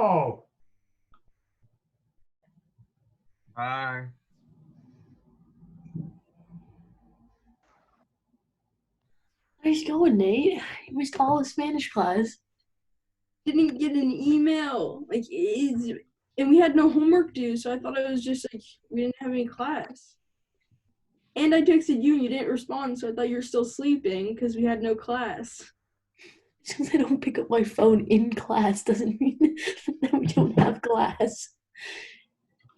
No. Bye. Nice going, Nate. You missed all of Spanish class. Didn't get an email. Like, and we had no homework due, so I thought it was just like we didn't have any class. And I texted you and you didn't respond, so I thought you were still sleeping because we had no class. Just because I don't pick up my phone in class doesn't mean that we don't have class.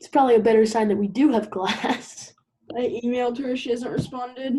It's probably a better sign that we do have class. I emailed her, she hasn't responded.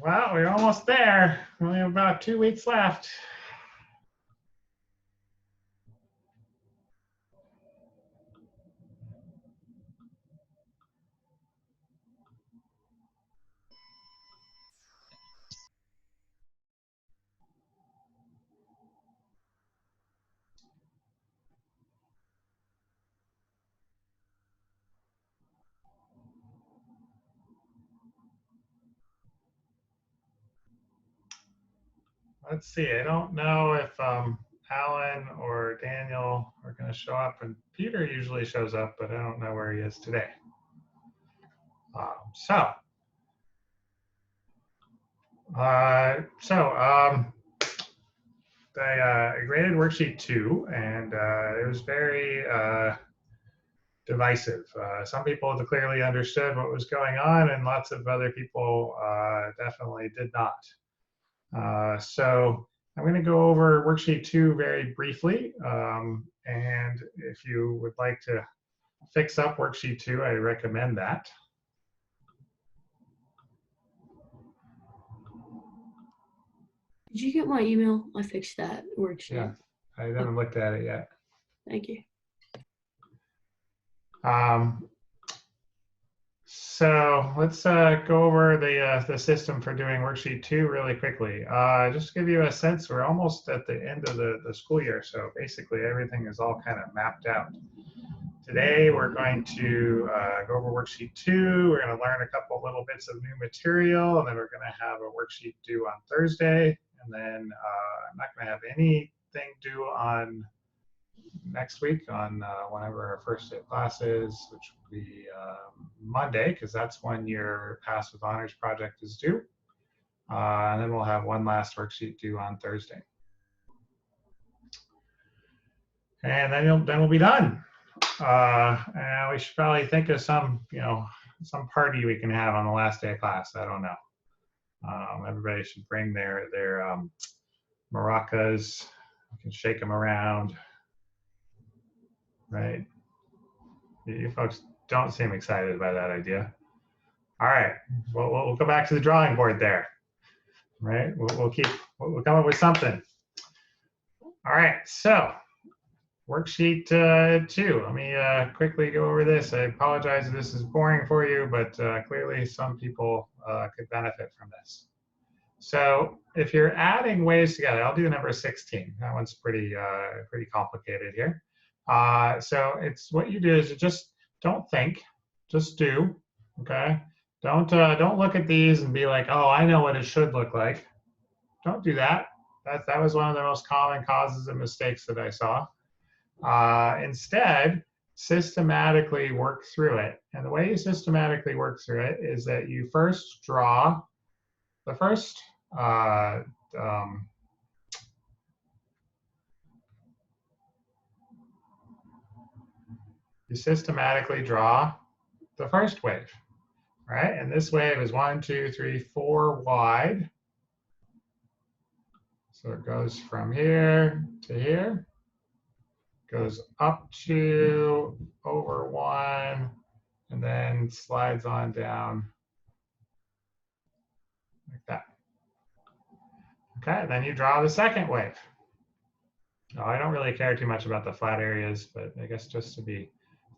Well, we're almost there. Only about 2 weeks left. Let's see. I don't know if Alan or Daniel are going to show up, and Peter usually shows up, but I don't know where he is today. I graded worksheet 2, and it was very divisive. Some people clearly understood what was going on, and lots of other people definitely did not. So I'm going to go over worksheet 2 very briefly, and if you would like to fix up worksheet 2, I recommend that. Did you get my email? I fixed that worksheet. Yeah, I haven't looked at it yet. Thank you. So let's go over the system for doing worksheet 2 really quickly. Just to give you a sense, we're almost at the end of the school year, so basically everything is all kind of mapped out. Today we're going to go over worksheet 2. We're going to learn a couple little bits of new material, and then we're going to have a worksheet due on Thursday, and then I'm not going to have anything due on next week on whenever our first day of class is, which will be Monday, because that's when your Pass with Honors project is due. And then we'll have one last worksheet due on Thursday. And then we'll be done. And we should probably think of some party we can have on the last day of class. I don't know. Everybody should bring their maracas. We can shake them around. Right? You folks don't seem excited by that idea. All right, we'll go back to the drawing board there. Right? We'll come up with something. All right, so Worksheet 2. Let me quickly go over this. I apologize if this is boring for you, but clearly some people could benefit from this. So if you're adding waves together, I'll do number 16. That one's pretty complicated here. So it's what you do is you just don't think, just do. Okay. Don't look at these and be like, oh, I know what it should look like. Don't do that. That was one of the most common causes of mistakes that I saw. Instead, systematically work through it. And the way you systematically work through it is that you first draw the first you systematically draw the first wave, right? And this wave is 1, 2, 3, 4 wide. So it goes from here to here, goes up to over 1, and then slides on down like that. Okay, then you draw the second wave. Now, I don't really care too much about the flat areas, but I guess just to be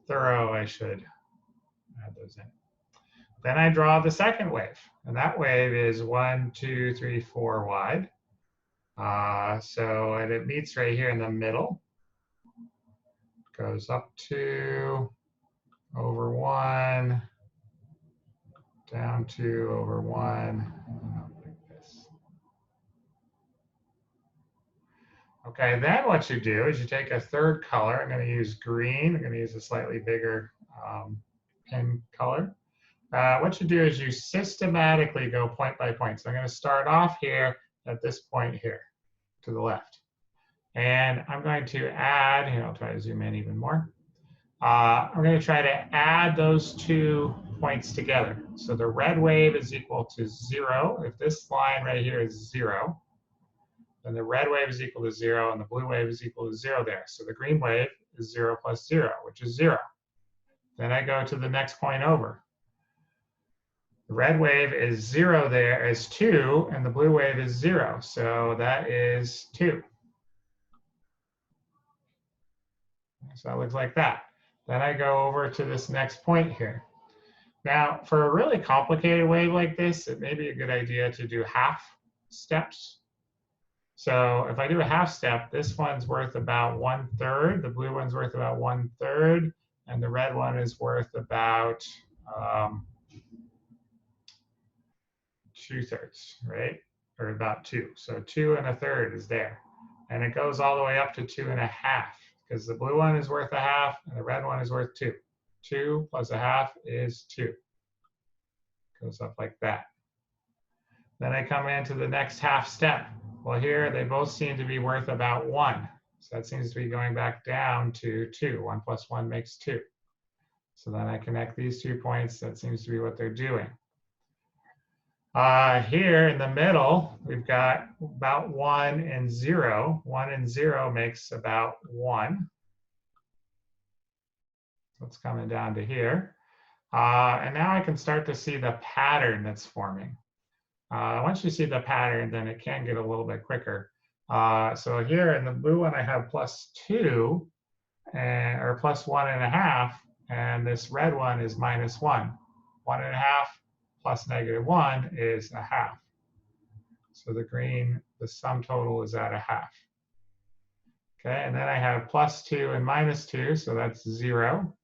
thorough, I should add those in. Then I draw the second wave, and that wave is 1, 2, 3, 4 wide. And it meets right here in the middle. Goes up 2, over 1, down 2, over 1, like this. Okay, then what you do is you take a third color. I'm going to use green. I'm going to use a slightly bigger pen color. What you do is you systematically go point by point. So I'm going to start off here at this point here to the left. And I'm going to add, here, I'll try to zoom in even more. I'm going to try to add those 2 points together. So the red wave is equal to 0. If this line right here is 0, then the red wave is equal to 0, and the blue wave is equal to 0 there. So the green wave is 0 plus 0, which is 0. Then I go to the next point over. The red wave is 0 there as 2, and the blue wave is 0. So that is 2. So that looks like that. Then I go over to this next point here. Now, for a really complicated wave like this, it may be a good idea to do half steps. So if I do a half step, this one's worth about 1/3, the blue one's worth about 1/3, and the red one is worth about 2/3, right? Or about 2. So 2 1/3 is there. And it goes all the way up to 2 1/2, because the blue one is worth 1/2 and the red one is worth 2. 2 plus 1/2 is 2. Goes up like that. Then I come into the next half step. Well, here they both seem to be worth about 1. So that seems to be going back down to 2. 1 plus 1 makes 2. So then I connect these 2 points. That seems to be what they're doing. Here in the middle, we've got about 1 and 0. 1 and 0 makes about 1. So it's coming down to here. And now I can start to see the pattern that's forming. Once you see the pattern, then it can get a little bit quicker. So here in the blue one, I have +2, or plus 1 1/2, and this red one is -1. 1 1/2 plus -1 is 1/2. So the green, the sum total is at 1/2. Okay, and then I have +2 and -2, so that's 0.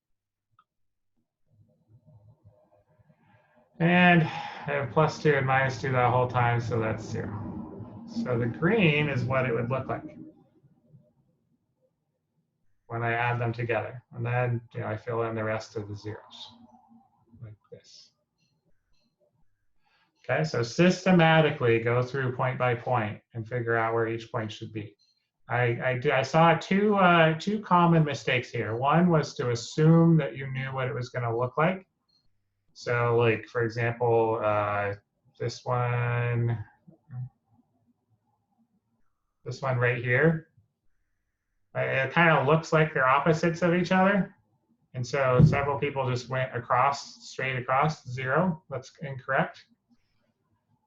And I have +2 and -2 that whole time, so that's 0. So the green is what it would look like when I add them together. And then I fill in the rest of the zeros, like this. Okay, so systematically go through point by point and figure out where each point should be. I saw two common mistakes here. One was to assume that you knew what it was going to look like. So, like, for example, this one right here, it kind of looks like they're opposites of each other. And so several people just went straight across, 0. That's incorrect.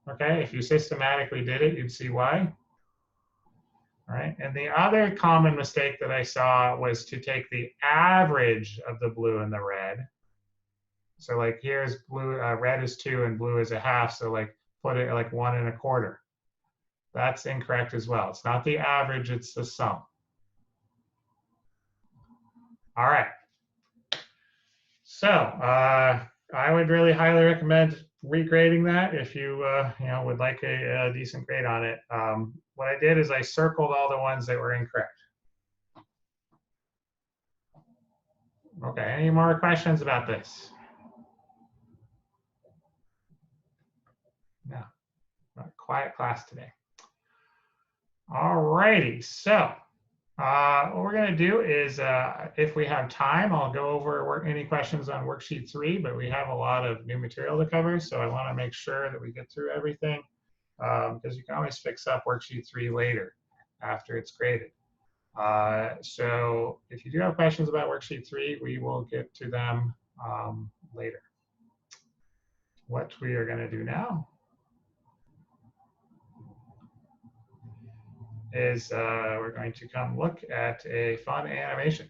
Okay, if you systematically did it, you'd see why. All right, and the other common mistake that I saw was to take the average of the blue and the red. So like here's blue, red is 2 and blue is 1/2. So like put it like 1 1/4. That's incorrect as well. It's not the average, it's the sum. All right. So I would really highly recommend regrading that if you would like a decent grade on it. What I did is I circled all the ones that were incorrect. Okay, any more questions about this? No, quiet class today. All righty, so what we're going to do is, if we have time, I'll go over any questions on worksheet 3, but we have a lot of new material to cover, so I want to make sure that we get through everything, because you can always fix up worksheet 3 later after it's graded. So if you do have questions about worksheet 3, we will get to them later. What we are going to do now is we're going to come look at a fun animation.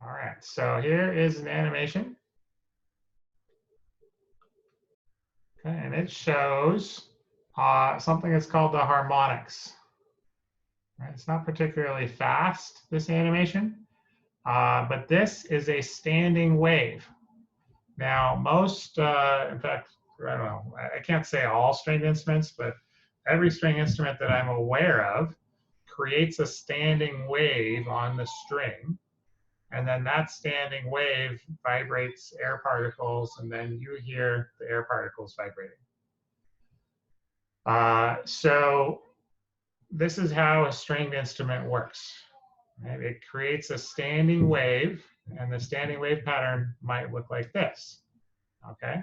All right, so here is an animation. Okay, and it shows something that's called the harmonics. Right, it's not particularly fast, this animation, but this is a standing wave. Now, most, in fact, I don't know, I can't say all stringed instruments, but every string instrument that I'm aware of creates a standing wave on the string. And then that standing wave vibrates air particles, and then you hear the air particles vibrating. So this is how a stringed instrument works. Right? It creates a standing wave, and the standing wave pattern might look like this. Okay.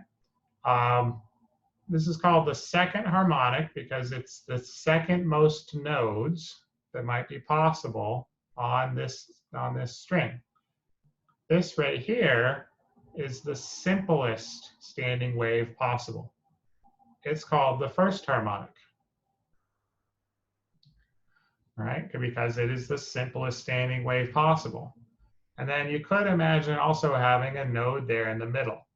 This is called the second harmonic because it's the second most nodes that might be possible on this string. This right here is the simplest standing wave possible. It's called the first harmonic. Right? Because it is the simplest standing wave possible. And then you could imagine also having a node there in the middle.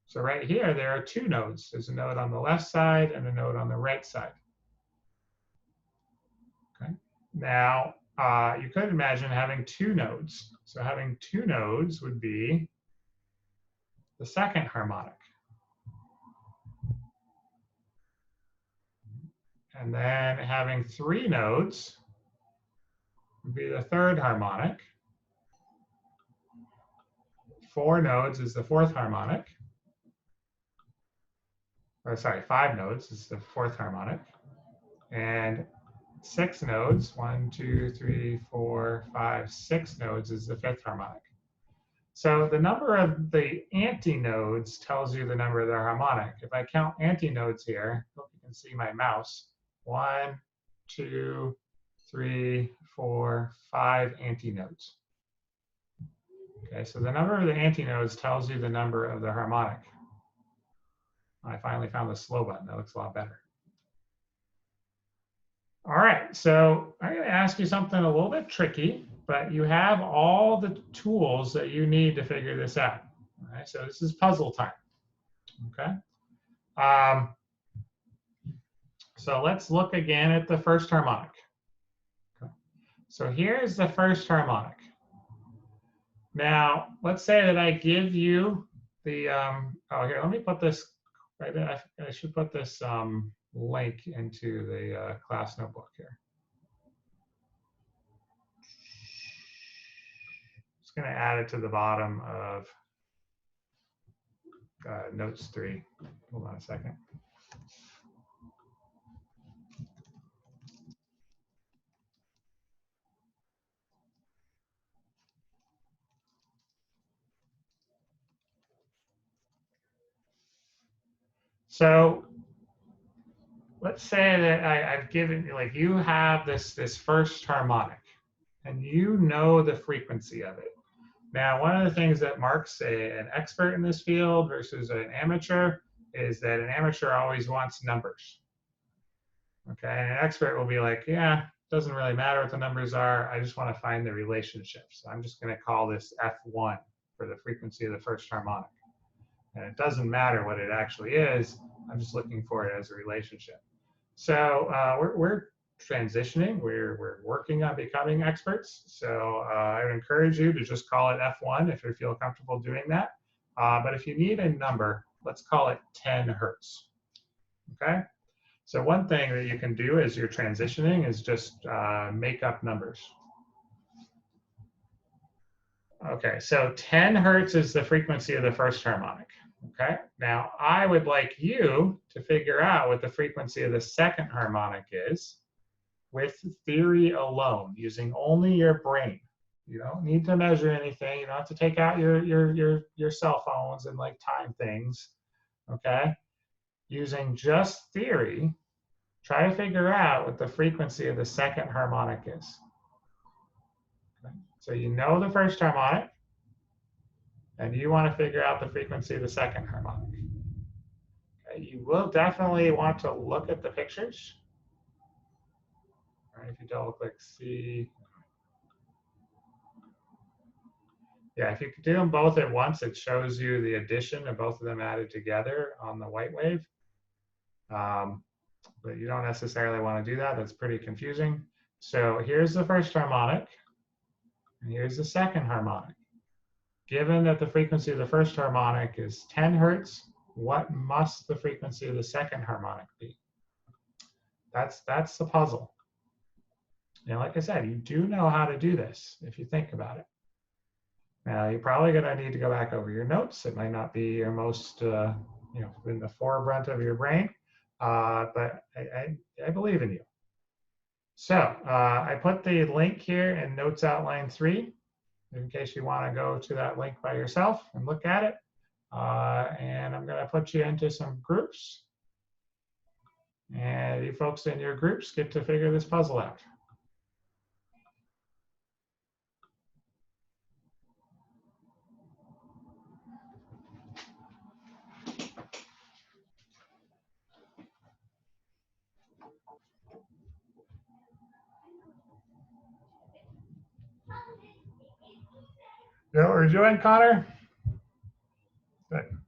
So right here, there are 2 nodes. There's a node on the left side and a node on the right side. Okay. Now, you could imagine having 2 nodes. So having 2 nodes would be the second harmonic. And then having 3 nodes would be the third harmonic. 4 nodes is the fourth harmonic. Or sorry, 5 nodes is the fourth harmonic. And 6 nodes, 1, 2, 3, 4, 5, 6 nodes is the fifth harmonic. So the number of the antinodes tells you the number of the harmonic. If I count antinodes here, I hope you can see my mouse. 1, 2, 3, 4, 5 antinodes. Okay, so the number of the antinodes tells you the number of the harmonic. I finally found the slow button. That looks a lot better. All right, so I'm going to ask you something a little bit tricky, but you have all the tools that you need to figure this out. All right, so this is puzzle time. Okay. So let's look again at the first harmonic. Okay. So here's the first harmonic. Now, let's say that I give you the, oh, here, let me put this, right there. I should put this link into the class notebook here. Just going to add it to the bottom of notes 3. Hold on a second. So let's say that I've given, like, you have this first harmonic, and you know the frequency of it. Now, one of the things that marks an expert in this field versus an amateur is that an amateur always wants numbers. Okay, and an expert will be like, yeah, doesn't really matter what the numbers are. I just want to find the relationship. So I'm just going to call this F1 for the frequency of the first harmonic. And it doesn't matter what it actually is. I'm just looking for it as a relationship. So we're transitioning. We're working on becoming experts. So I would encourage you to just call it F1 if you feel comfortable doing that. But if you need a number, let's call it 10 hertz. Okay. So one thing that you can do as you're transitioning is just make up numbers. Okay, so 10 hertz is the frequency of the first harmonic. Okay, now I would like you to figure out what the frequency of the second harmonic is with theory alone, using only your brain. You don't need to measure anything. You don't have to take out your cell phones and like time things. Okay, using just theory, try to figure out what the frequency of the second harmonic is. Okay. So you know the first harmonic, and you want to figure out the frequency of the second harmonic. Okay. You will definitely want to look at the pictures. All right, if you double click C. Yeah, if you could do them both at once, it shows you the addition of both of them added together on the white wave. But you don't necessarily want to do that. That's pretty confusing. So here's the first harmonic, and here's the second harmonic. Given that the frequency of the first harmonic is 10 hertz, what must the frequency of the second harmonic be? That's the puzzle. And like I said, you do know how to do this if you think about it. Now, you're probably going to need to go back over your notes. It might not be your most, in the forefront of your brain, but I believe in you. So I put the link here in Notes Outline 3, in case you want to go to that link by yourself and look at it. And I'm going to put you into some groups. And you folks in your groups get to figure this puzzle out. You know what we're doing, Connor? Good.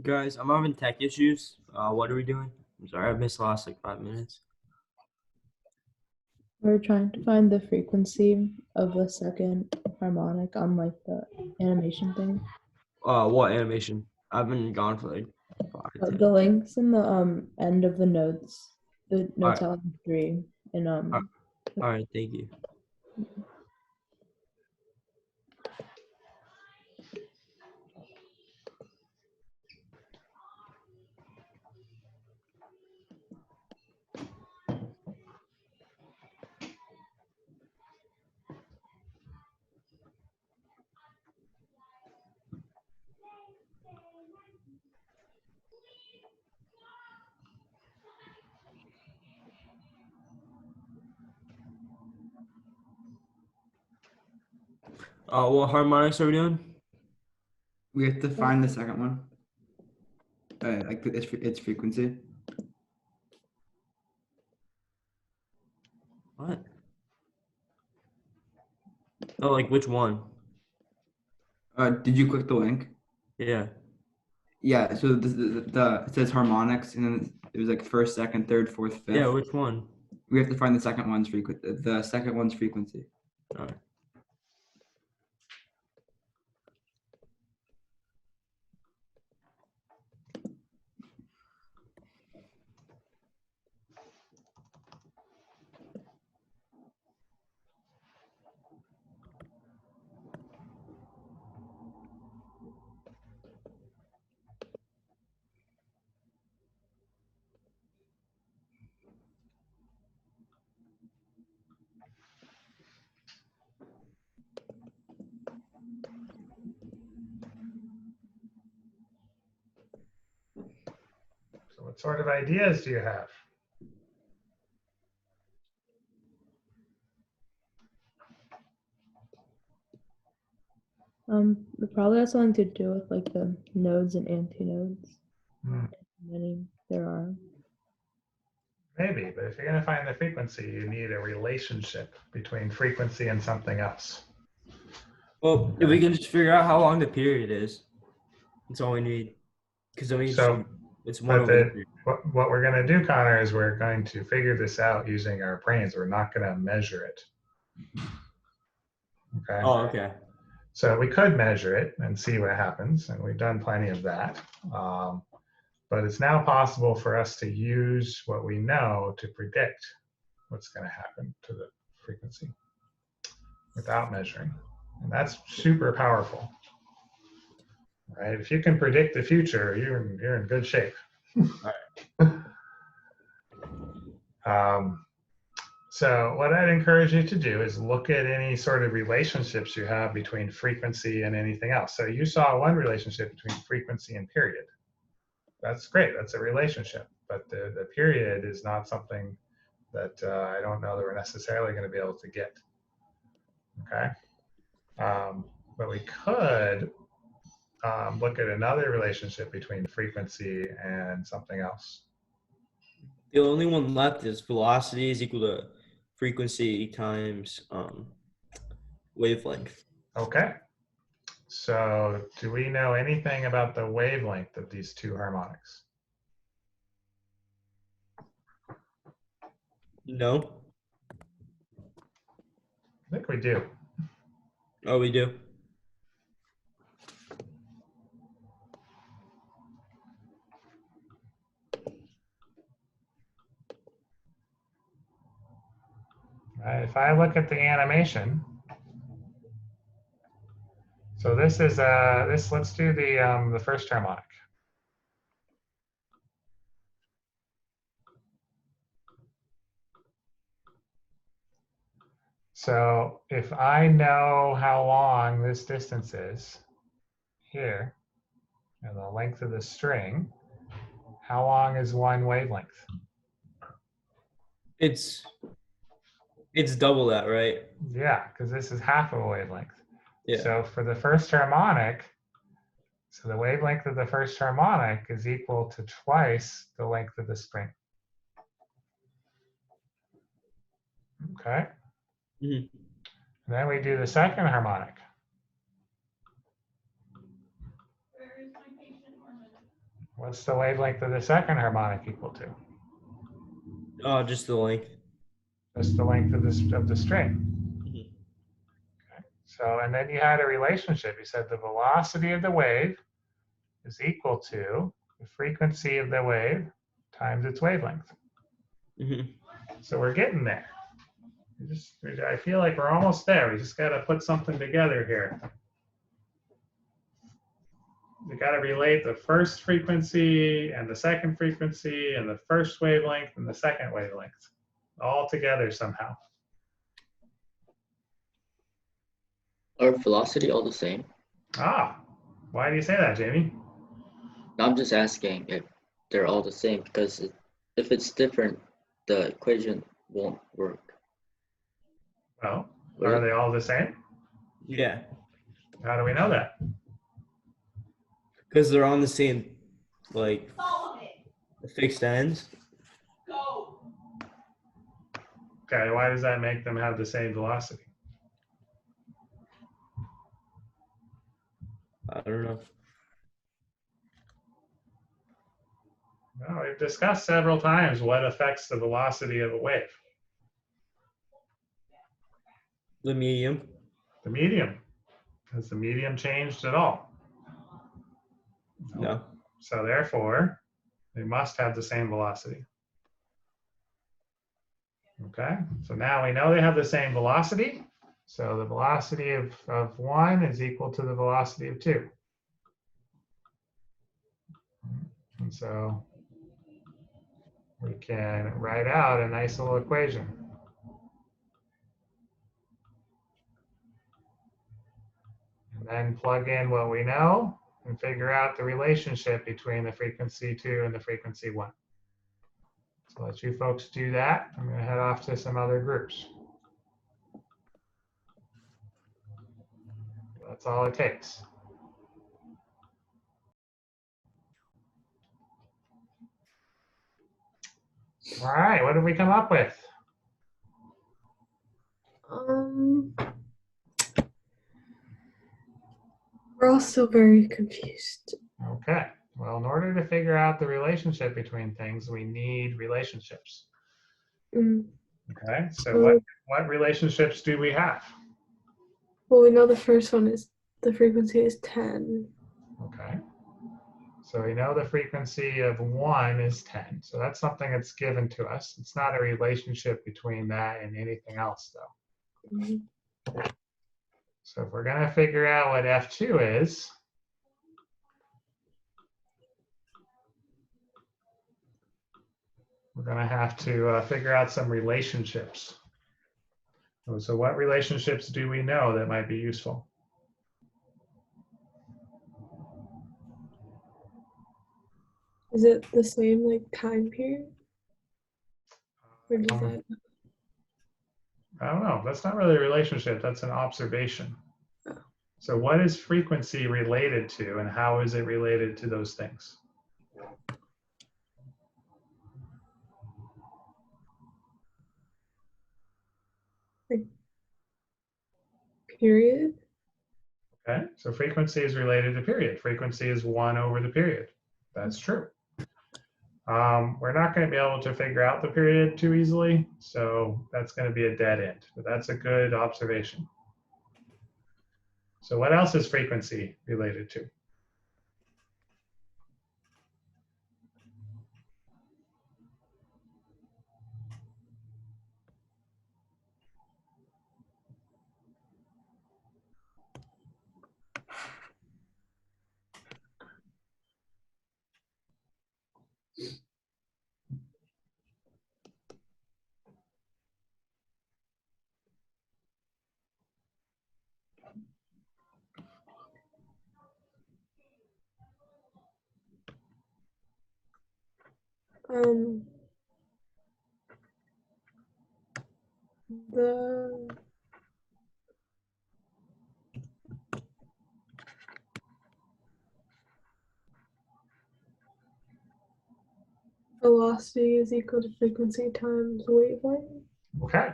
Guys, I'm having tech issues. What are we doing? I'm sorry, I missed the last like 5 minutes. We're trying to find the frequency of the second harmonic on like the animation thing. What animation? I've been gone for like 5 days. The links in the end of the notes Alright. outline 3 and All right, thank you. What harmonics are we doing? We have to find the second one. Like its frequency. What? Oh, like which one? Did you click the link? Yeah. Yeah. So it says harmonics, and then it was like first, second, third, fourth, fifth. Yeah, which one? We have to find the second one's frequency. All right. What sort of ideas do you have? It probably has something to do with like the nodes and antinodes. Hmm. How many there are. Maybe, but if you're going to find the frequency, you need a relationship between frequency and something else. Well, if we can just figure out how long the period is, that's all we need. Because I mean, So, it's one but over the period. what we're going to do, Connor, is we're going to figure this out using our brains. We're not going to measure it. Okay. Oh, okay. So we could measure it and see what happens, and we've done plenty of that. But it's now possible for us to use what we know to predict what's going to happen to the frequency without measuring. And that's super powerful, right? If you can predict the future, you're in good shape. So what I'd encourage you to do is look at any sort of relationships you have between frequency and anything else. So you saw one relationship between frequency and period. That's great. That's a relationship. But the period is not something that I don't know that we're necessarily going to be able to get. Okay. But we could look at another relationship between frequency and something else. The only one left is velocity is equal to frequency times wavelength. Okay. So do we know anything about the wavelength of these two harmonics? No? I think we do. Oh, we do. If I look at the animation, so this is let's do the first harmonic. So if I know how long this distance is here, and the length of the string, how long is one wavelength? It's double that, right? Yeah, because this is half of a wavelength. Yeah. So for the first harmonic, so the wavelength of the first harmonic is equal to twice the length of the string. Okay. Mhm. And then we do the second harmonic. What's the wavelength of the second harmonic equal to? Oh, just the length. Just the length of the string. Mhm. Okay. So, and then you had a relationship. You said the velocity of the wave is equal to the frequency of the wave times its wavelength. Mhm. So we're getting there. I feel like we're almost there. We just got to put something together here. We got to relate the first frequency and the second frequency and the first wavelength and the second wavelength all together somehow. Are velocity all the same? Ah, why do you say that, Jamie? I'm just asking if they're all the same because if it's different, the equation won't work. Well, are they all the same? Yeah. How do we know that? Because they're on the same, like, fixed ends. Okay, why does that make them have the same velocity? I don't know. Well, we've discussed several times what affects the velocity of a wave. The medium. The medium. Has the medium changed at all? No. So therefore, they must have the same velocity. Okay, so now we know they have the same velocity. So the velocity of one is equal to the velocity of two. And so we can write out a nice little equation. And then plug in what we know and figure out the relationship between the frequency 2 and the frequency 1. So let you folks do that. I'm going to head off to some other groups. That's all it takes. All right, what did we come up with? We're all still very confused. Okay, well, in order to figure out the relationship between things, we need relationships. Mm. Okay, so what relationships do we have? Well, we know the first one is the frequency is 10. Okay, so we know the frequency of 1 is 10. So that's something that's given to us. It's not a relationship between that and anything else, though. Mm-hmm. So if we're going to figure out what F2 is, we're going to have to figure out some relationships. So what relationships do we know that might be useful? Is it the same like time period? Or does that? I don't know. That's not really a relationship. That's an observation. Oh. So what is frequency related to, and how is it related to those things? Period. Okay, so frequency is related to period. Frequency is 1 over the period. That's true. We're not going to be able to figure out the period too easily, so that's going to be a dead end. But that's a good observation. So what else is frequency related to? The velocity is equal to frequency times wavelength. Okay.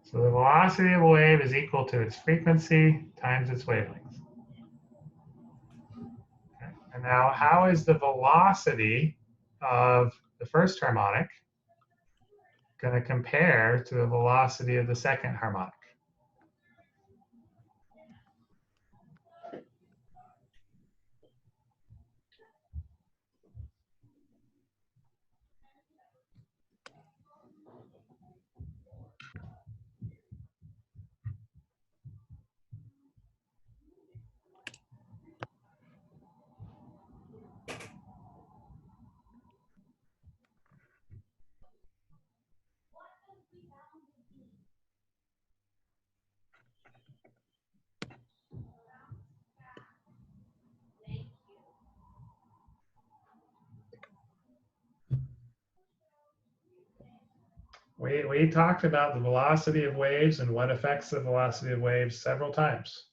So the velocity of a wave is equal to its frequency times its wavelength. Okay. And now how is the velocity of the first harmonic going to compare to the velocity of the second harmonic? We talked about the velocity of waves and what affects the velocity of waves several times.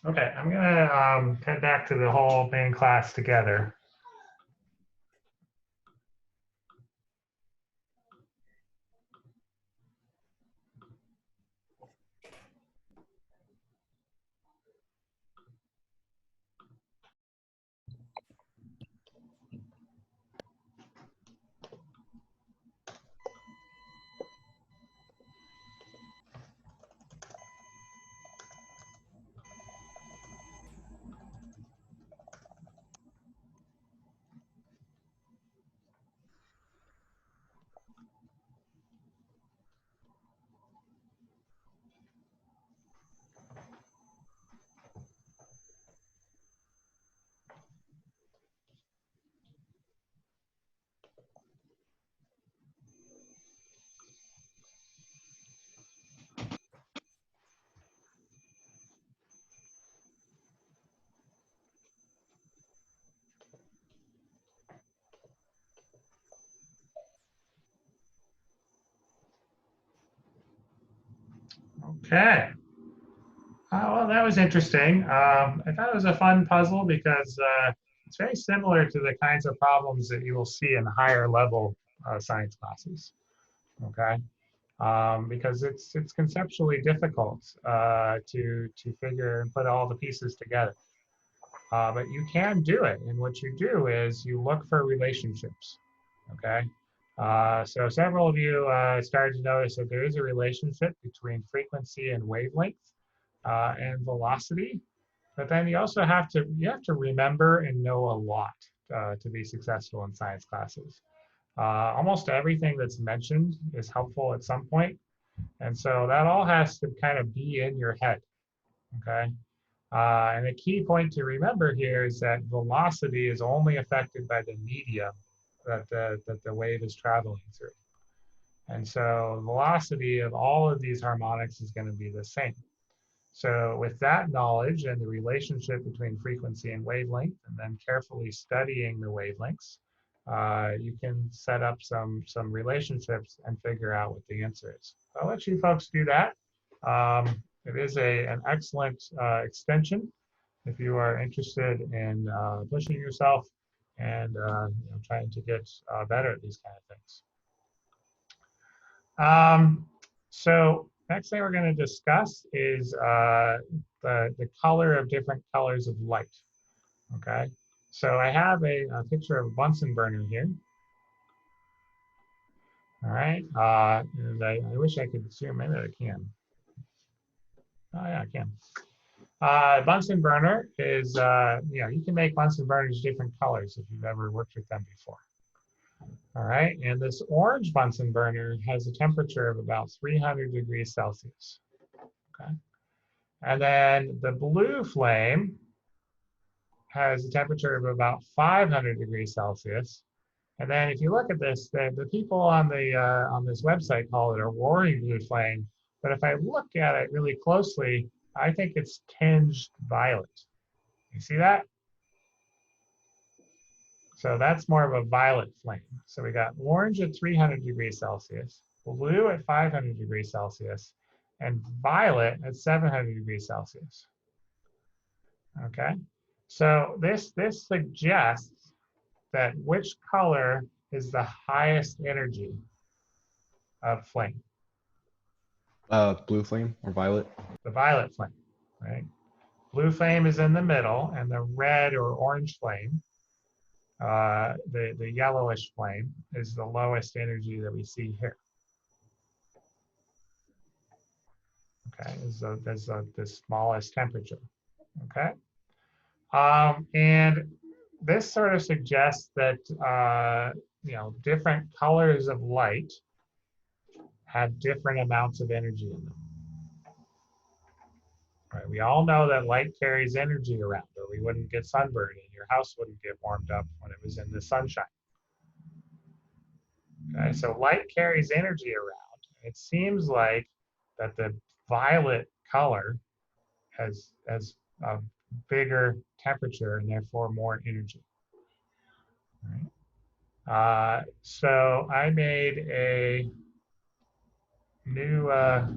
Okay, I'm gonna head back to the whole main class together. Okay. Well, that was interesting. I thought it was a fun puzzle because it's very similar to the kinds of problems that you will see in higher level science classes. Okay. Because it's conceptually difficult to figure and put all the pieces together. But you can do it, and what you do is you look for relationships. Okay. So several of you started to notice that there is a relationship between frequency and wavelength and velocity. But then you also have to remember and know a lot to be successful in science classes. Almost everything that's mentioned is helpful at some point, and so that all has to kind of be in your head. Okay. And a key point to remember here is that velocity is only affected by the medium that the wave is traveling through. And so the velocity of all of these harmonics is going to be the same. So with that knowledge and the relationship between frequency and wavelength, and then carefully studying the wavelengths, you can set up some relationships and figure out what the answer is. I'll let you folks do that. It is an excellent extension if you are interested in pushing yourself and trying to get better at these kind of things. So next thing we're going to discuss is the color of different colors of light. Okay, so I have a picture of a Bunsen burner here. All right, and I wish I could zoom in. I can. Oh yeah, I can. Bunsen burner is, you can make Bunsen burners different colors if you've ever worked with them before. All right, and this orange Bunsen burner has a temperature of about 300 degrees Celsius. Okay, and then the blue flame has a temperature of about 500 degrees Celsius. And then if you look at this, the people on this website call it a roaring blue flame. But if I look at it really closely, I think it's tinged violet. You see that? So that's more of a violet flame. So we got orange at 300 degrees Celsius, blue at 500 degrees Celsius, and violet at 700 degrees Celsius. Okay, so this suggests that which color is the highest energy of flame? Blue flame or violet? The violet flame, right? Blue flame is in the middle, and the red or orange flame, the yellowish flame, is the lowest energy that we see here. Okay, is the smallest temperature. Okay, and this sort of suggests that different colors of light have different amounts of energy in them. Right, we all know that light carries energy around, or we wouldn't get sunburned and your house wouldn't get warmed up when it was in the sunshine. Okay, so light carries energy around. It seems like that the violet color has a bigger temperature and therefore more energy. Right. So I made a new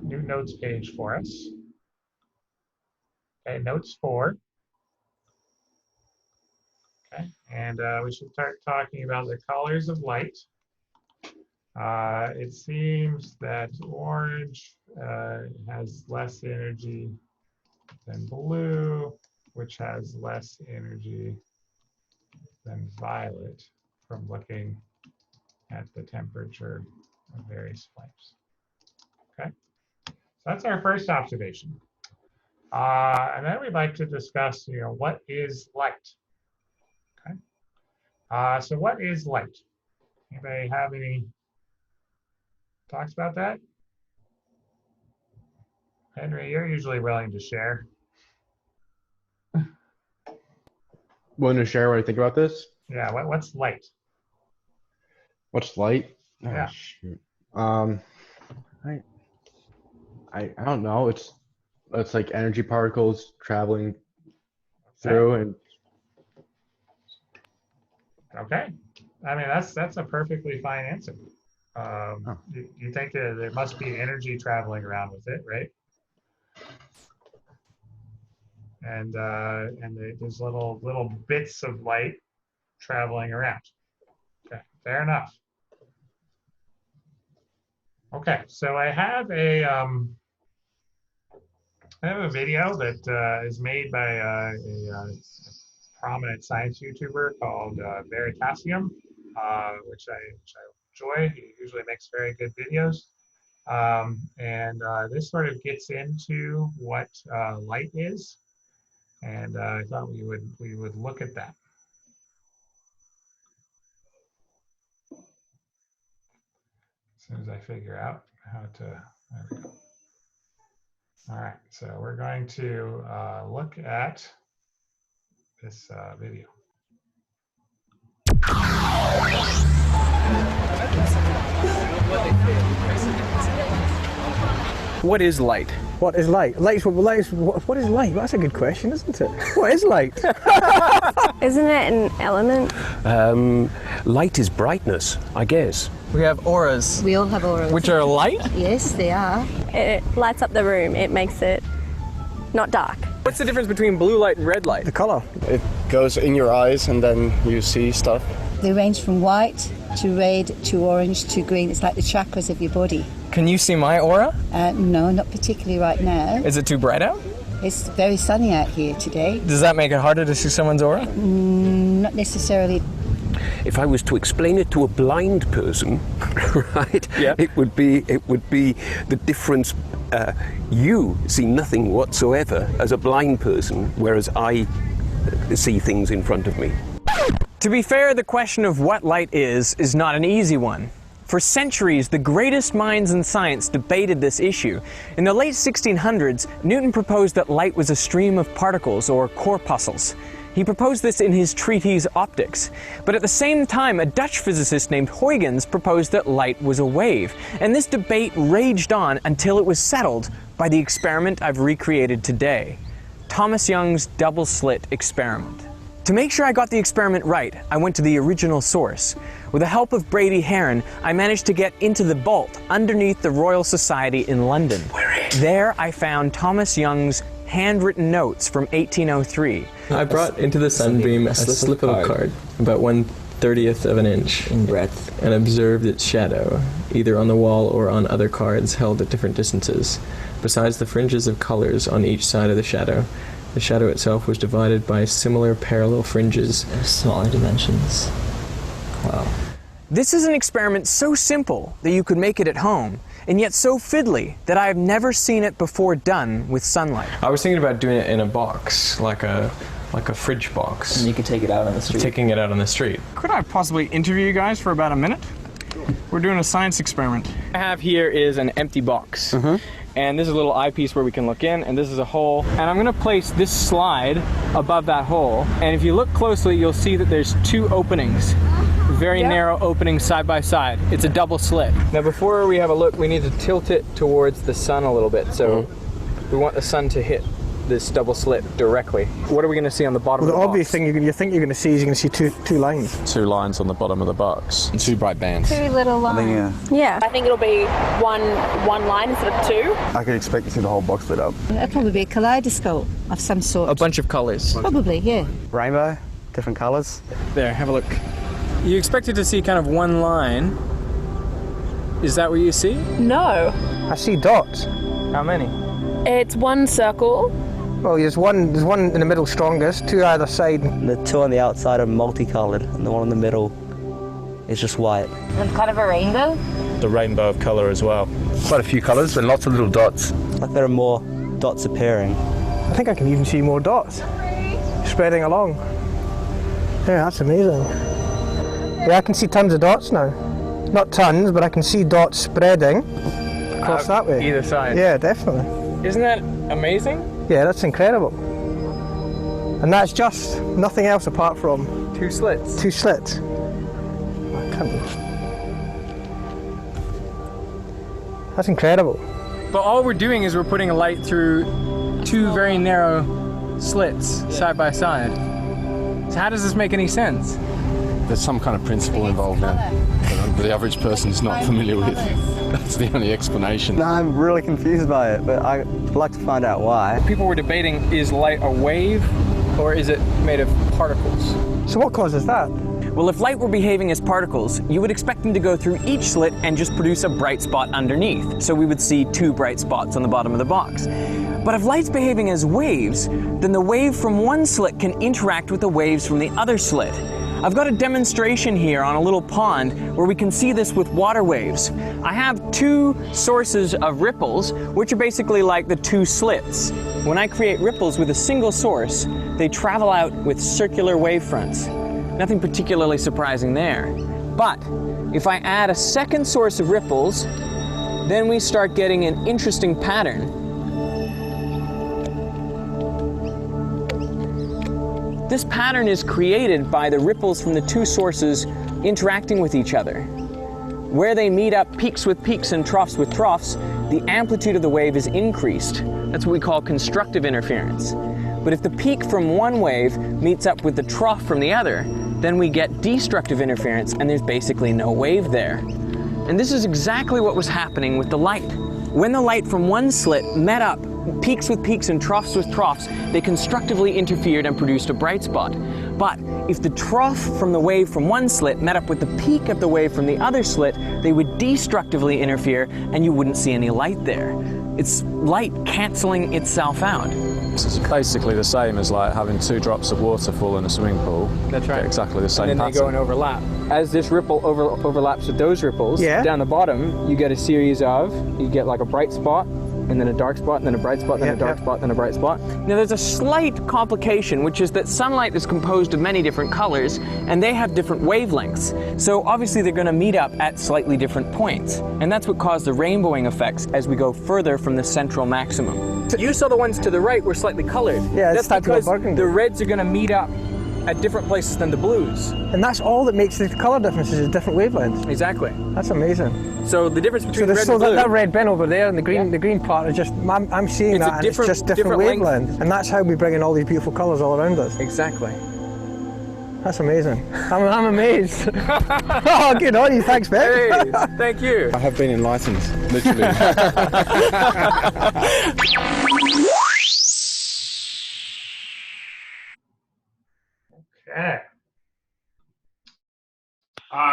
notes page for us. Okay, notes 4. Okay, and we should start talking about the colors of light. It seems that orange has less energy than blue, which has less energy than violet from looking at the temperature of various flames. Okay, so that's our first observation. And then we'd like to discuss, what is light? Okay, so what is light? Anybody have any thoughts about that? Henry, you're usually willing to share. Willing to share what I think about this? Yeah, what's light? What's light? Oh, Yeah. shoot. I don't know. It's like energy particles traveling through and. Okay, I mean that's a perfectly fine answer. You think that there must be energy traveling around with it, right? and there's little bits of light traveling around. Okay, fair enough. Okay, so I have a video that is made by a prominent science YouTuber called Veritasium, which I enjoy. He usually makes very good videos. And this sort of gets into what light is, and I thought we would look at that. As soon as I figure out how to, there we go. All right, so we're going to look at this video. What is light? What is light? What is light? That's a good question, isn't it? What is light? Isn't it an element? Light is brightness, I guess. We have auras. We all have auras. Which are light? Yes, they are. It lights up the room. It makes it not dark. What's the difference between blue light and red light? The color. It goes in your eyes and then you see stuff. They range from white to red to orange to green. It's like the chakras of your body. Can you see my aura? No, not particularly right now. Is it too bright out? It's very sunny out here today. Does that make it harder to see someone's aura? Not necessarily. If I was to explain it to a blind person, right, yeah. it would be the difference. You see nothing whatsoever as a blind person, whereas I see things in front of me. To be fair, the question of what light is not an easy one. For centuries, the greatest minds in science debated this issue. In the late 1600s, Newton proposed that light was a stream of particles, or corpuscles. He proposed this in his treatise Optics. But at the same time, a Dutch physicist named Huygens proposed that light was a wave. And this debate raged on until it was settled by the experiment I've recreated today. Thomas Young's double-slit experiment. To make sure I got the experiment right, I went to the original source. With the help of Brady Heron, I managed to get into the vault underneath the Royal Society in London. There I found Thomas Young's handwritten notes from 1803. I brought into the sunbeam a slip of a card, about 1/30th of an inch in breadth, and observed its shadow, either on the wall or on other cards held at different distances, besides the fringes of colors on each side of the shadow. The shadow itself was divided by similar parallel fringes of smaller dimensions. Wow. This is an experiment so simple that you could make it at home, and yet so fiddly that I have never seen it before done with sunlight. I was thinking about doing it in a box, like a fridge box. And you could take it out on the street. Taking it out on the street. Could I possibly interview you guys for about a minute? We're doing a science experiment. What I have here is an empty box. And this is a little eyepiece where we can look in, and this is a hole. And I'm gonna place this slide above that hole. And if you look closely, you'll see that there's two openings. Very narrow openings side by side. It's a double slit. Now before we have a look, we need to tilt it towards the sun a little bit. So we want the sun to hit this double slit directly. What are we going to see on the bottom of the box? The obvious thing you think you're going to see is you're going to see two lines. Two lines on the bottom of the box. And two bright bands. Two little lines. Yeah. I think it'll be one line instead of two. I could expect to see the whole box lit up. It'll probably be a kaleidoscope of some sort. A bunch of colors. Probably, yeah. Rainbow, different colors. There, have a look. You expected to see kind of one line. Is that what you see? No. I see dots. How many? It's one circle. Well, there's one in the middle strongest, two either side. The two on the outside are multicolored, and the one in the middle is just white. And kind of a rainbow? The rainbow of color as well. Quite a few colors and lots of little dots. Like there are more dots appearing. I think I can even see more dots spreading along. Yeah, that's amazing. Yeah, I can see tons of dots now. Not tons, but I can see dots spreading across that way. Either side. Yeah, definitely. Isn't that amazing? Yeah, that's incredible. And that's just nothing else apart from two slits. Two slits. I can't. That's incredible. But all we're doing is we're putting a light through two very narrow slits side by side. So how does this make any sense? There's some kind of principle involved now that the average person is not familiar with. That's the only explanation. No, I'm really confused by it, but I'd like to find out why. People were debating, is light a wave or is it made of particles? So what causes that? Well, if light were behaving as particles, you would expect them to go through each slit and just produce a bright spot underneath. So we would see 2 bright spots on the bottom of the box. But if light's behaving as waves, then the wave from one slit can interact with the waves from the other slit. I've got a demonstration here on a little pond where we can see this with water waves. I have 2 sources of ripples, which are basically like the 2 slits. When I create ripples with a single source, they travel out with circular wavefronts. Nothing particularly surprising there. But if I add a second source of ripples, then we start getting an interesting pattern. This pattern is created by the ripples from the 2 sources interacting with each other. Where they meet up peaks with peaks and troughs with troughs, the amplitude of the wave is increased. That's what we call constructive interference. But if the peak from one wave meets up with the trough from the other, then we get destructive interference and there's basically no wave there. And this is exactly what was happening with the light. When the light from one slit met up peaks with peaks and troughs with troughs, they constructively interfered and produced a bright spot. But if the trough from the wave from one slit met up with the peak of the wave from the other slit, they would destructively interfere and you wouldn't see any light there. It's light canceling itself out. It's basically the same as like having 2 drops of water fall in a swimming pool. That's right. Exactly the same and then pattern. they go and overlap. As this ripple overlaps with those ripples, down the bottom, you get a series of, you get like a bright spot, and then a dark spot, and then a bright spot, then a dark spot, then a bright spot. Now there's a slight complication, which is that sunlight is composed of many different colors, and they have different wavelengths. So obviously they're going to meet up at slightly different points. And that's what caused the rainbowing effects as we go further from the central maximum. So you saw the ones to the right were slightly colored. Yeah, that's because the reds are going to meet up at different places than the blues. And that's all that makes the colour differences, is different wavelengths. Exactly. That's amazing. So the difference between red and blue, that red bin over there and the green part is just, I'm seeing that and it's just different wavelengths. And that's how we bring in all these beautiful colours all around us. Exactly. That's amazing. I'm amazed. Oh, good on you. Thanks, Ben. Hey, thank you. I have been enlightened, literally. Okay.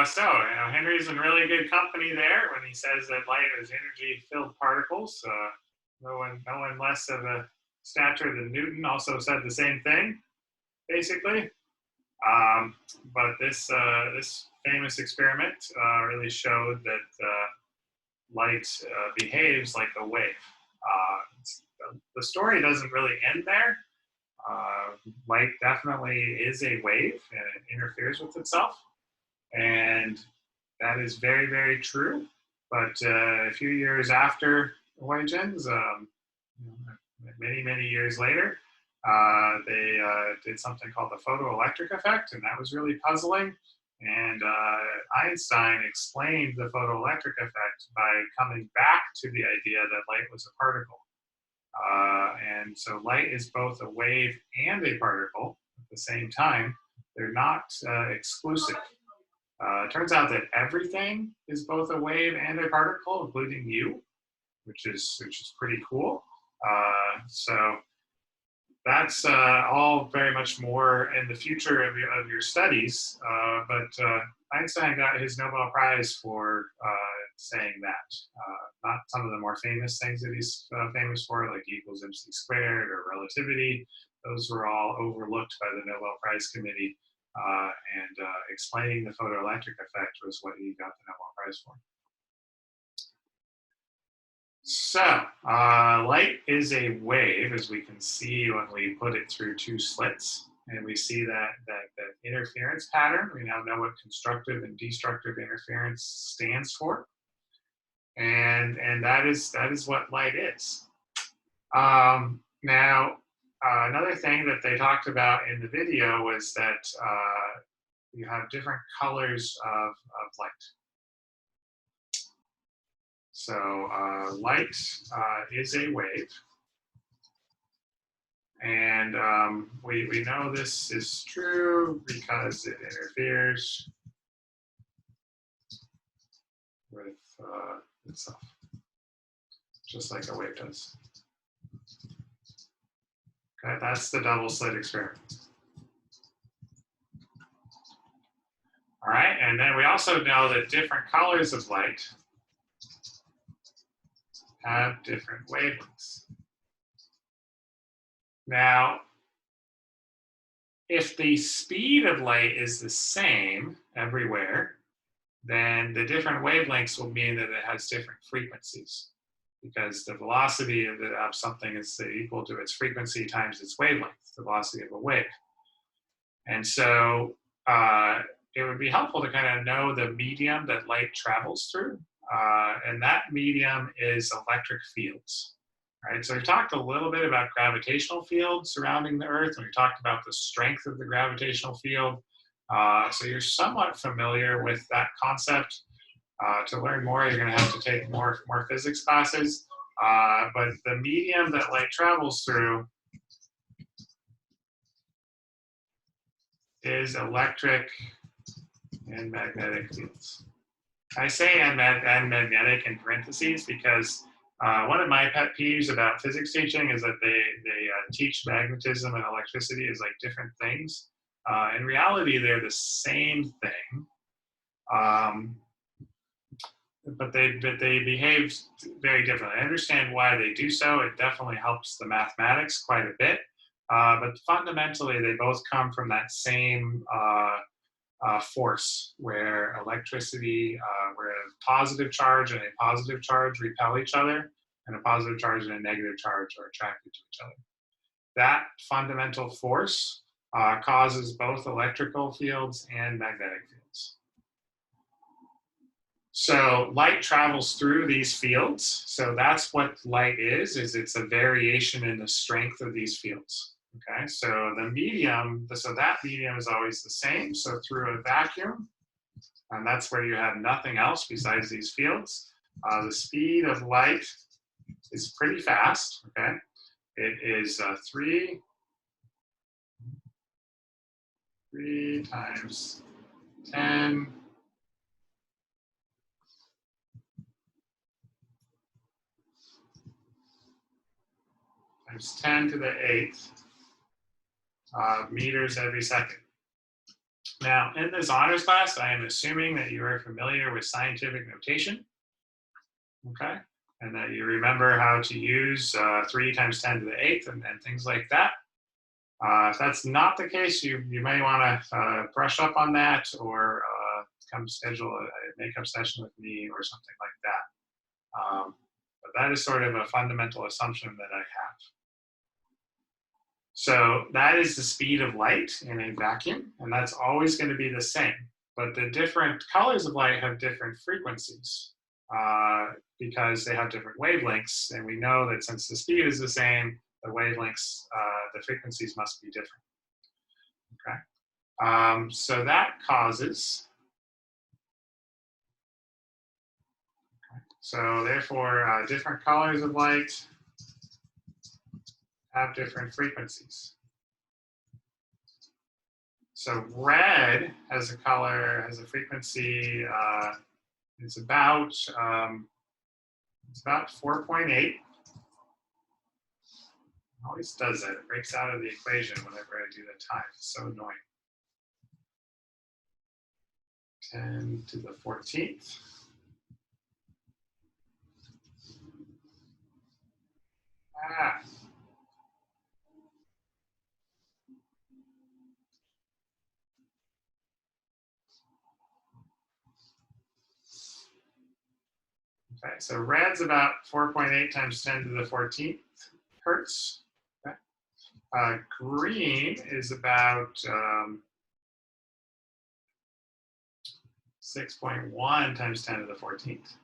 So, Henry's in really good company there when he says that light is energy-filled particles. No one less of a stature than Newton also said the same thing, basically. But this famous experiment really showed that light behaves like a wave. The story doesn't really end there. Light definitely is a wave and it interferes with itself. And that is very, very true. But a few years after Huygens, many years later, they did something called the photoelectric effect, and that was really puzzling. And Einstein explained the photoelectric effect by coming back to the idea that light was a particle. And so light is both a wave and a particle at the same time. They're not exclusive. It turns out that everything is both a wave and a particle, including you, which is pretty cool. So that's all very much more in the future of your studies. But Einstein got his Nobel Prize for saying that. Not some of the more famous things that he's famous for, like E equals MC squared or relativity. Those were all overlooked by the Nobel Prize Committee. And explaining the photoelectric effect was what he got the Nobel Prize for. So, light is a wave, as we can see when we put it through 2 slits. And we see that interference pattern. We now know what constructive and destructive interference stands for. And that is what light is. Now, another thing that they talked about in the video was that you have different colors of light. So light is a wave, And we know this is true because it interferes with itself, just like a wave does. Okay, that's the double slit experiment. All right, and then we also know that different colors of light have different wavelengths. Now, if the speed of light is the same everywhere, then the different wavelengths will mean that it has different frequencies, because the velocity of something is equal to its frequency times its wavelength, the velocity of a wave. And so it would be helpful to kind of know the medium that light travels through, and that medium is electric fields. Right, so we talked a little bit about gravitational fields surrounding the Earth, and we talked about the strength of the gravitational field. So you're somewhat familiar with that concept. To learn more, you're going to have to take more physics classes. But the medium that light travels through is electric and magnetic fields. I say and magnetic in parentheses because one of my pet peeves about physics teaching is that they teach magnetism and electricity as like different things. In reality, they're the same thing, but they behave very differently. I understand why they do so. It definitely helps the mathematics quite a bit, but fundamentally, they both come from that same force, where electricity, where a positive charge and a positive charge repel each other, and a positive charge and a negative charge are attracted to each other. That fundamental force causes both electrical fields and magnetic fields. So light travels through these fields. So that's what light is it's a variation in the strength of these fields. Okay, so the medium, so that medium is always the same. So through a vacuum, and that's where you have nothing else besides these fields, the speed of light is pretty fast, okay? It is 3 times 10 times 10 to the 8th meters every second. Now, in this honors class, I am assuming that you are familiar with scientific notation, okay? And that you remember how to use 3 times 10 to the 8th and things like that. If that's not the case, you may want to brush up on that, or come schedule a makeup session with me or something like that. But that is sort of a fundamental assumption that I have. So that is the speed of light in a vacuum, and that's always going to be the same. But the different colors of light have different frequencies because they have different wavelengths, and we know that since the speed is the same, the wavelengths, the frequencies must be different. Okay, so that causes. So therefore, different colors of light have different frequencies. So red has a color, has a frequency. It's about 4.8. Always does that. It breaks out of the equation whenever I do the time. It's so annoying. 10 to the 14th. Okay, so red's about 4.8 times 10 to the 14th hertz. Okay. Green is about 6.1 times 10 to the 14th.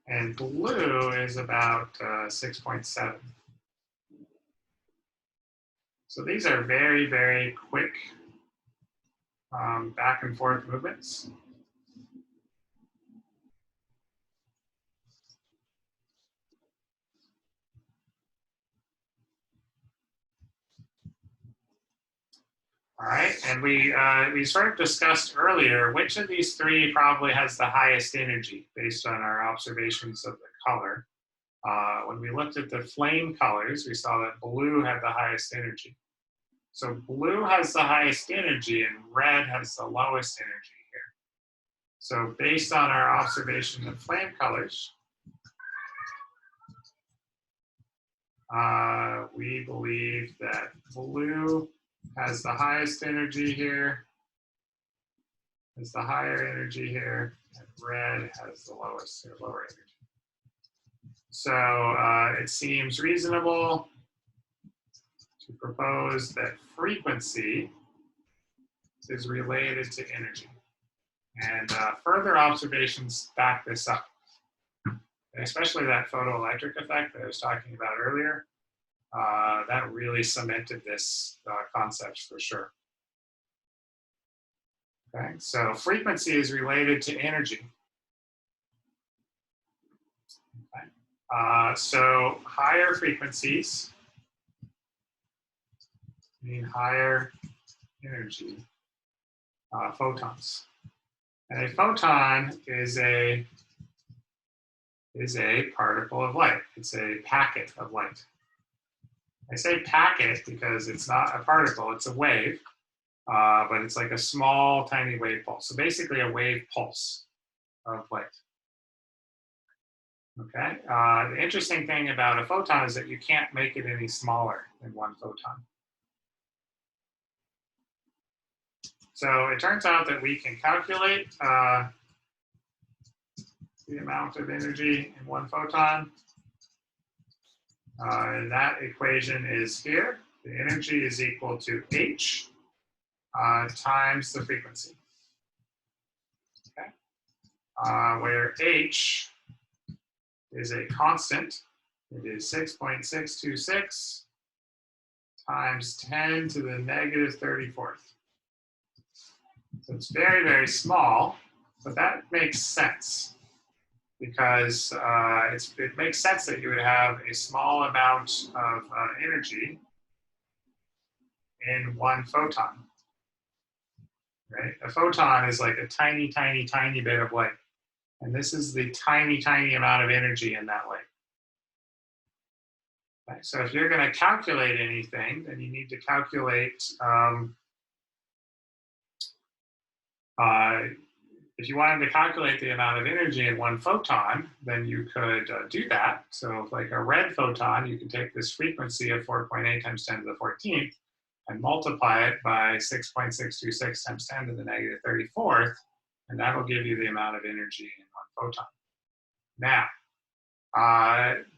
And blue is about 6.7. So these are very, very quick back and forth movements. All right, and we sort of discussed earlier which of these three probably has the highest energy based on our observations of the color. When we looked at the flame colors, we saw that blue had the highest energy. So blue has the highest energy and red has the lowest energy here. So based on our observation of flame colors, we believe that blue has the highest energy here, has the higher energy here, and red has the lowest or lower energy. So it seems reasonable to propose that frequency is related to energy. And further observations back this up, especially that photoelectric effect that I was talking about earlier. That really cemented this concept for sure. Okay, so frequency is related to energy. Okay. So higher frequencies mean higher energy photons. And a photon is a particle of light. It's a packet of light. I say packet because it's not a particle, it's a wave, but it's like a small, tiny wave pulse. So basically a wave pulse of light. Okay, the interesting thing about a photon is that you can't make it any smaller than one photon. So it turns out that we can calculate the amount of energy in one photon. And that equation is here. The energy is equal to H times the frequency. Okay. Where H is a constant, it is 6.626 times 10 to the negative 34th. So it's very, very small, but that makes sense because it makes sense that you would have a small amount of energy in one photon, right? A photon is like a tiny, tiny, tiny bit of light. And this is the tiny, tiny amount of energy in that light. Okay, so if you're going to calculate anything, then you need to calculate if you wanted to calculate the amount of energy in one photon, then you could do that. So like a red photon, you can take this frequency of 4.8 times 10 to the 14th and multiply it by 6.626 times 10 to the negative 34th, and that'll give you the amount of energy in one photon. Now,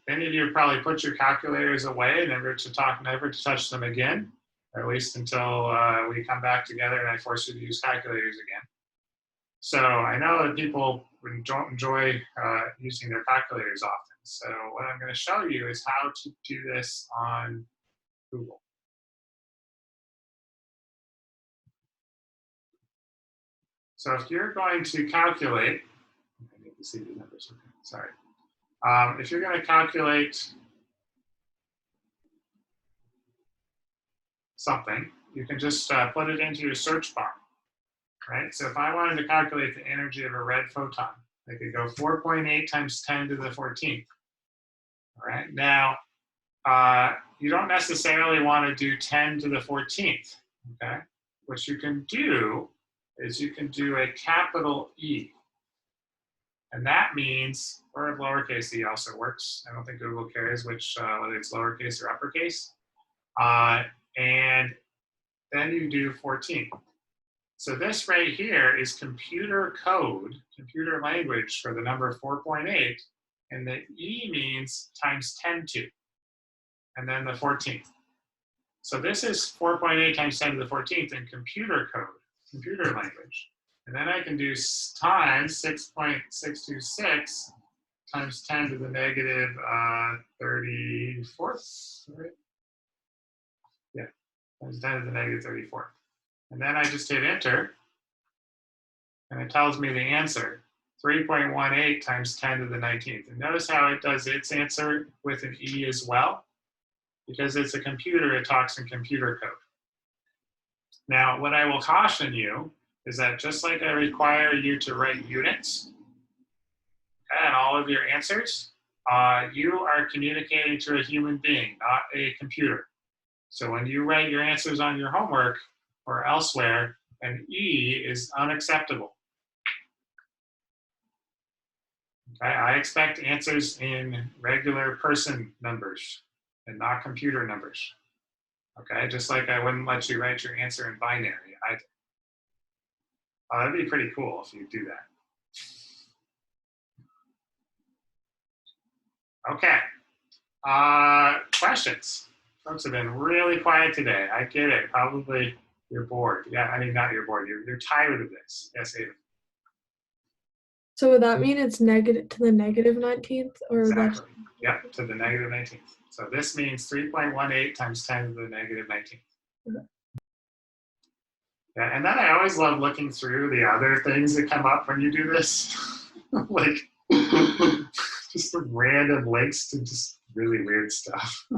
many of you probably put your calculators away, never to touch them again, or at least until we come back together and I force you to use calculators again. So I know that people don't enjoy using their calculators often. So what I'm going to show you is how to do this on Google. So if you're going to calculate, I need to see the numbers, okay, sorry. If you're going to calculate something, you can just put it into your search bar, right? So if I wanted to calculate the energy of a red photon, I could go 4.8 times 10 to the 14th, all right? Now, you don't necessarily want to do 10 to the 14th, okay? What you can do is you can do a capital E. And that means, or lowercase e also works. I don't think Google cares which, whether it's lowercase or uppercase. And then you do 14. So this right here is computer code, computer language for the number 4.8. And the E means times 10 to, and then the 14th. So this is 4.8 times 10 to the 14th in computer code, computer language. And then I can do times 6.626 times 10 to the negative 34th, right? Yeah. times 10 to the negative 34th. And then I just hit enter, and it tells me the answer, 3.18 times 10 to the 19th. And notice how it does its answer with an E as well. Because it's a computer, it talks in computer code. Now, what I will caution you is that just like I require you to write units and all of your answers, you are communicating to a human being, not a computer. So when you write your answers on your homework or elsewhere, an E is unacceptable. Okay, I expect answers in regular person numbers and not computer numbers. Okay, just like I wouldn't let you write your answer in binary either. That'd be pretty cool if you do that. Okay, questions? Folks have been really quiet today. I get it, probably you're bored. Yeah, I mean, not you're bored, you're tired of this. Yes, Ada. So would that mean it's negative to the negative 19th? Or Exactly, yep, to the negative 19th. So this means 3.18 times 10 to the negative 19th. Okay. Yeah, and then I always love looking through the other things that come up when you do this. Like, just the random links to just really weird stuff.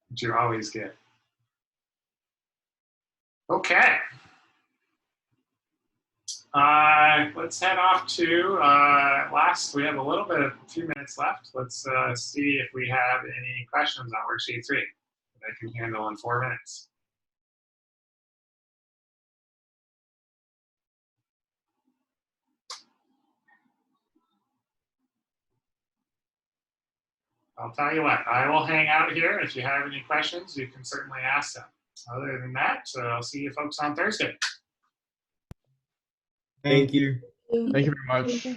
Which you always get. Okay. Let's head off to we have a few minutes left. Let's see if we have any questions on worksheet 3 that I can handle in 4 minutes. I'll tell you what, I will hang out here. If you have any questions, you can certainly ask them. Other than that, I'll see you folks on Thursday. Thank you. Thank you very much.